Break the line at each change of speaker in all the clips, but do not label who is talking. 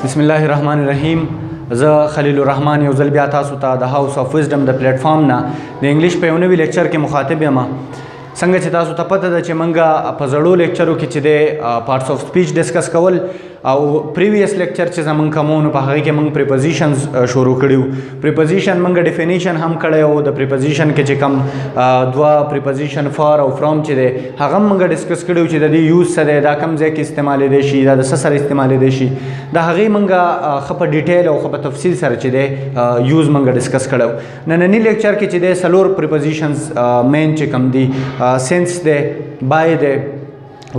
बिस्मिल्लाहिर्रहमानिर्रहीम। ज़ खलील रहमान यौ ज़ल बिया तासु ता the house of wisdom the platform ना द इंग्लिश पे उनवी लेक्चर के मुखातिब यमा संग چې تاسو ته پته ده چې منګه په زړو لیکچرو کې چې د پارټس آف سپیچ ډسکس کول او پریویس لیکچر چې زمونږ کومونو په هغه کې موږ پریپوزیشنز شروع کړیو. پریپوزیشن موږ ډیفینیشن هم کړی او د پریپوزیشن کې چې کم دوا پریپوزیشن فار او فرام چې دی هغه موږ ډسکس کړیو چې د دې یوز څه دی، دا کوم ځای کې استعمالیدی شي، دا د څه سره استعمالیدی شي، د هغې موږ ښه په ډیټیل او ښه په تفصیل سره چې دی یوز موږ ډسکس کړی. نننی لیکچر کې چې دی څلور پریپوزیشنز مین چې کوم دي سنس دی، بای دی،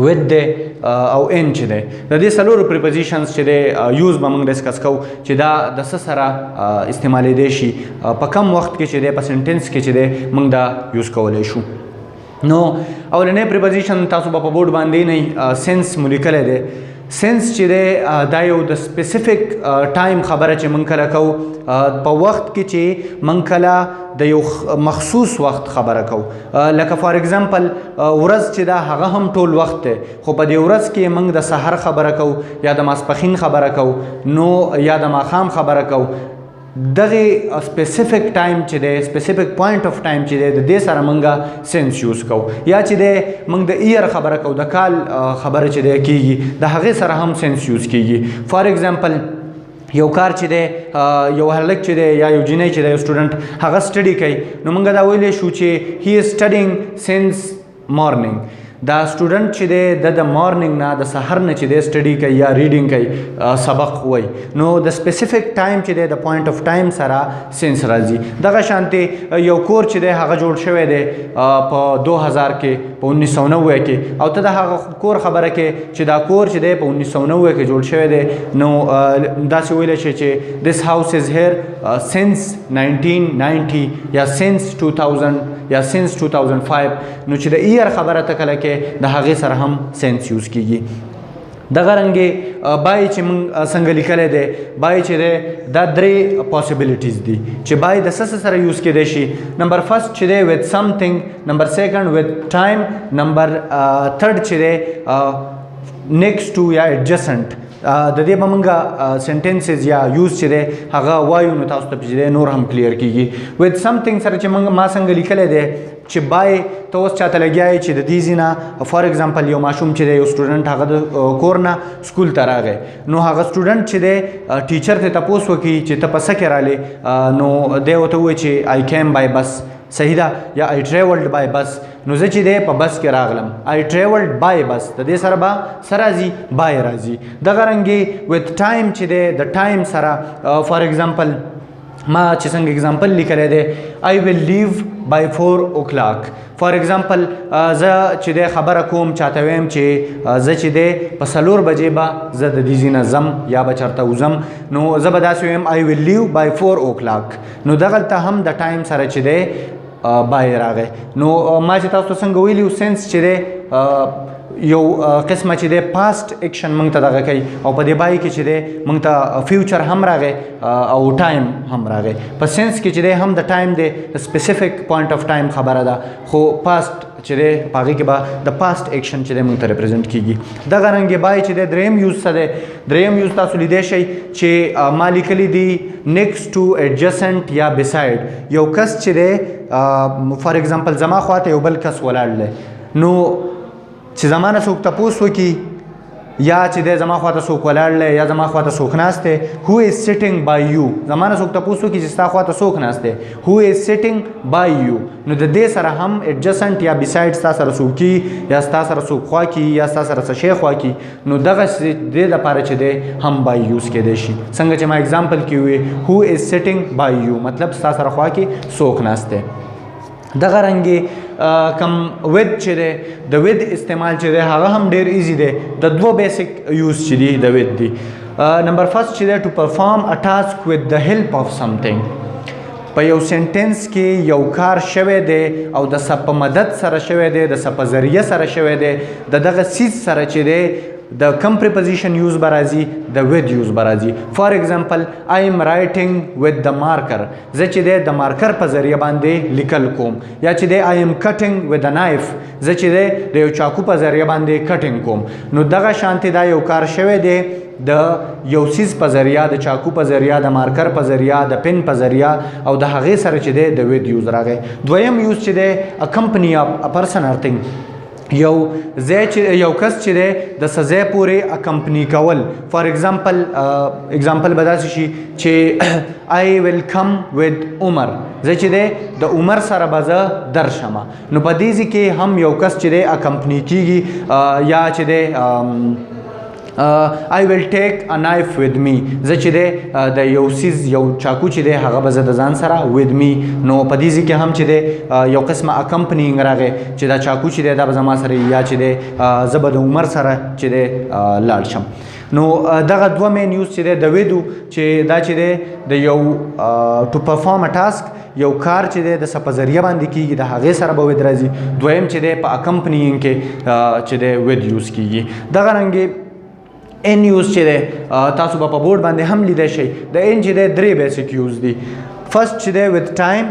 with دی او ان چې دی، د دې څلورو پریپوزیشنز چې دی یوز به موږ ډسکس کوو چې دا د څه سره استعمالیدی شي، په کم وخت کې چې دی په سنټنس کې چې دی موږ دا یوز کولی شو. نو اولنی پریپوزیشن تاسو به په بورډ باندې نه سنس مو لیکلی دی. سنس چې دی دا یو د سپیسیفک ټایم خبره چې موږ کله کوو، په وخت کې چې موږ کله د یو مخصوص وخت خبره کوو، لکه فار ایگزامپل ورځ چې دا هغه هم ټول وخت دی، خو په دې ورځ کې موږ د سحر خبره کوو یا د ماسپښین خبره کوو نو یا د ماښام خبره کوو. دغه سپیسیفک ټایم چې دی، سپیسیفک پوینټ آف ټایم چې دی، د دې سره موږ سنس یوز کوو. یا چې دی موږ د ایر خبره کوو، د کال خبره چې دی کیږي، د هغې سره هم سنس یوز کیږي. فار ایگزامپل یو کار چې دی، یو هلک چې دی یا یو جینۍ چې دی، یو سټوډنټ هغه سټډي کوي، نو موږ دا ویلی شو چې هی از سټډینګ سنس مارننګ. دا سټوډنټ چې دی د مارننګ نه، د سحر نه چې دی سټډي کوي یا ریډینګ کوي، سبق وایي، نو د سپیسیفک ټایم چې دی د پوینټ آف ټایم سره سنس راځي. دغه شانتې یو کور چې دی هغه جوړ شوی دی په 2000 کې، په 1990 کې، او ته د هغه کور خبره کې چې دا کور چې دی په 1990 کې جوړ شوی دی، نو داسې ویلی شي چې this house is here since 1990 یا since 2000 یا since 2005. نو چې د ایر خبره ته کله کې د هغې سره هم سنس یوز کیږي. دغه رنګې بای چې موږ څنګه لیکلی دی، بای چې دی دا درې پاسبلیټیز دي چې بای د څه سره یوز کیدی شي. نمبر فرست چې دی with something، نمبر سیکنډ with time، نمبر تھرډ چې دی next to یا adjacent. د دې به موږ سنټنسز یا یوز چې دی هغه وایو، نو تاسو ته چې دی نور هم کلیر کیږي. with something سره چې ما څنګه لیکلی دی چې بای ته اوس چاته لګیا چې د دې ځینه فار ایگزامپل یو ماشوم چې دی، یو سټوډنټ هغه د کور نه سکول ته راغی، نو هغه سټوډنټ چې دی ټیچر ته تپوس وکړي چې ته په څه کې رالې، نو دی ورته ووایي چې آی کیم بای بس، صحیح ده، یا آی ټریولډ بای بس. نو زه چې دی په بس کې راغلم، آی ټریولډ بای بس، د دې سره به څه راځي؟ بای راځي. دغه رنګې with time چې دی د ټایم سره، فار ایگزامپل ما چې څنګه اگزامپل لیکلی دی I will leave by 4 o'clock. فار ایگزامپل زه چې دی خبره کوم، چاته ویم چې زه چې دی په 4 بجې به زه د دې ځای نه ځم یا به چېرته وځم، نو زه به داسې ویم I will leave by 4 o'clock. نو دغلته هم د ټایم سره چې دی بای راغی. نو ما چې تاسو څنګه ویلي سنس چې دی یو قسمه چې دی پاست ایکشن موږ ته دغه کوي، او په دې بای کې چې دی موږ ته فیوچر هم راغی او ټایم هم راغی. په سنس کې چې دی هم د ټایم دی سپیسیفک پوینټ آف ټایم خبره ده، خو پاست چې دی په هغې کې به د پاست ایکشن چې دی موږ ته ریپرزنټ کیږي. دغه رنګې بای چې دی دریم یوز څه دی؟ دریم یوز تاسو لیدی شئ چې ما لیکلی دی نیکسټ ټو، ایډجسنټ یا بیسایډ. یو کس چې دی فار ایگزامپل زما خواته یو بل کس ولاړ دی، نو چې زما نه څوک تپوس وکړي یا چې دی زما خواته څوک ولاړ دی یا زما خواته څوک ناست دی، who is sitting by you، زما نه څوک تپوس وکړي چې ستا خواته څوک ناست دی، who is sitting by you. نو د دې سره هم ایډجسنټ یا بیسایډ ستا سره څوک کي یا ستا سره څوک خوا کي یا ستا سره څه شی خوا کي، نو دغه دې لپاره چې دی هم بای یوز کیدی شي. څنګه چې ما اگزامپل کې وی who is sitting by you مطلب ستا سره خوا کې څوک ناست دی. دغه رنګې کم ود چې دی، د ود استعمال چې دی هغه هم ډیر ایزی دی. د دوه بیسک یوز چې دی د ود دی. نمبر فرست چې دی ټو پرفارم ا ټاسک with the help of something. په یو سنټنس کې یو کار شوی دی او د څه په مدد سره شوی دی، د څه په ذریعه سره شوی دی، د دغه څیز سره چې دی د کم پریپوزیشن یوز به راځي، د with یوز به راځي. فار ایگزامپل I am writing with the marker، زه چې دی د مارکر په ذریعه باندې لیکل کوم. یا چې دی I am cutting with a knife، زه چې دی د یو چاقو په ذریعه باندې کټینګ کوم. نو دغه شانتې دا یو کار شوی دی د یو سیز په ذریعہ د چاقو په ذریعہ د مارکر په ذریعہ د پن په ذریعہ او د هغې سره چې دی د ود یوز راغی. دویم یوز چې دی ا کمپنی اف ا پرسن اور تھنګ یو ځای چې یو کس چې دی د څه ځای پورې اکمپني کول. فار ایگزامپل به داسې شي چې آی ویل کم ود عمر، زه چې دی د عمر سره به زه درشم. نو په دې ځای کې هم یو کس چې دی اکمپني کیږي یا چې دی I will take a knife with me، زه چې دی د یو سیز یو چاقو چې دی هغه به زه د ځان سره with me. نو په دې ځای کې هم چې دی یو قسمه اکمپنینګ راغی چې دا چاقو چې دی دا به زما سره یا چې دی زه به د عمر سره چې دی لاړ شم. نو دغه دوه مین یوز چې دی د ودو چې دا چې دی د یو ټو پرفارم ا ټاسک یو کار چې دی د څه په ذریعه باندې کیږي د هغې سره به ود راځي. دویم چې دی په اکمپنینګ کې چې دی ود یوز کیږي. دغه رنګې ان یوز چې دی تاسو به په بورډ باندې هم لیدلی شئ. د ان چې دی درې بیسیک یوز دي. فرست چې دی وذ ټایم،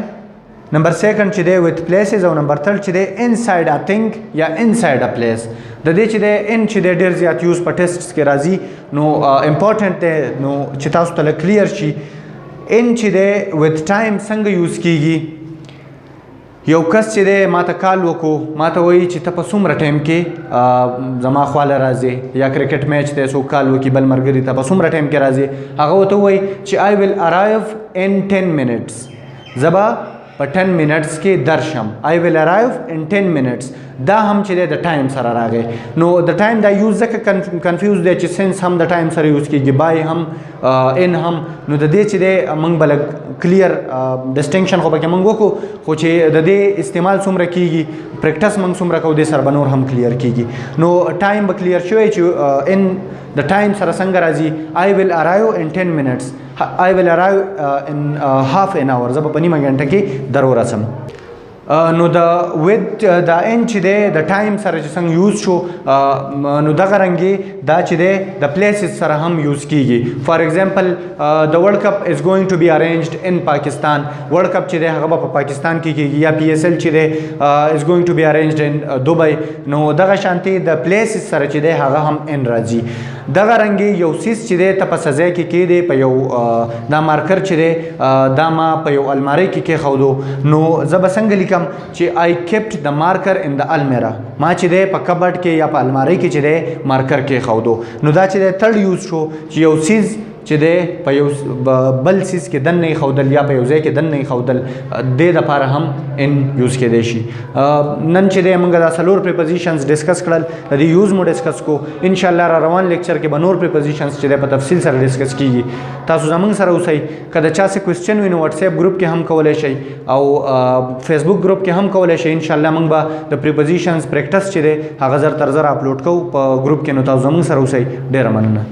نمبر سیکنډ چې دی وذ پلیسز، او نمبر تھرډ چې دی انسایډ ا تھنګ یا انسایډ ا پلیس. د دې چې دی ان چې دی ډېر زیات یوز په ټیسټس کې راځي نو امپورټنټ دی نو چې تاسو ته کلیر شي. ان چې دی وذ ټایم څنګه یوز کیږي؟ یو کس چې دی ماته کال وکړو، ماته وایي چې ته په څومره ټایم کې زما خواله راځې، یا کرکټ میچ دی څوک کال وکړي بل ملګري ته په څومره ټایم کې راځې، هغه ورته وایي چې آی ویل ارایو ان 10 منټس، زه به په 10 منټس کې درشم. آی ویل ارایو ان 10 منټس دا هم چې دی د ټایم سره راغی. نو د ټایم دا یوز ځکه کنفیوز دی چې سنس هم د ټایم سره یوز کېږي، بای هم ان هم. نو د دې چې دی موږ به لږ کلیر ډسټنکشن خو پکې موږ وکړو، خو چې د دې استعمال څومره کېږي، پریکټس موږ څومره کوو، دې سره به نور هم کلیر کېږي. نو ټایم به کلیر شوی چې ان د ټایم سره څنګه راځي. آی ویل ارایو ان 10 منټس، آی ویل ارایو ان هاف ان اور، زه به په نیمه ګنټه کې در ورسم. نو د ود دا ان چې دی د ټایم سره چې څنګه یوز شو نو دغه رنګې دا چې دی د پلیسز سره هم یوز کیږي. فار ایگزامپل د ورلډ کپ از ګوینګ ټو بی ارینجډ ان پاکستان، ورلډ کپ چې دی هغه به په پاکستان کې کیږي، یا پی ایس ایل چې دی از ګوینګ ټو بی ارینجډ ان دبئی. نو دغه شانتي د پلیسز سره چې دی هغه هم ان راځي. دغه رنګې یو سیس چې دی ته په سزا کې کې دی په یو دا مارکر چې دی دا ما په یو الماری کې کېښودو، نو زه به څنګه لیکم چې آی کیپټ د مارکر ان د المیرا، ما چې دی په کبډ کې یا په الماری کې چې دی مارکر کېښودو. نو دا چې دی تھرډ یوز شو چې یو سیز چې دی په یو بل سیز کې دننه ایښودل یا په یو ځای کې دننه ایښودل، دې دپاره هم ان یوز کېدی شي. نن چې دی موږ دا څلور پریپوزیشنز ډسکس کړل، د دې یوز مو ډسکس کو. انشاءالله را روان لیکچر کې به نور پریپوزیشنز چې دی په تفصیل سره ډسکس کیږي. تاسو زموږ سره اوسئ. که د چا څه کوېسچن وي نو وټساپ ګروپ کې هم کولی شئ او فیسبوک ګروپ کې هم کولی شئ. انشاءالله موږ به د پریپوزیشنز پریکټس چې دی هغه زر تر زر اپلوډ کوو په ګروپ کې. نو تاسو زموږ سره اوسئ. ډېره مننه.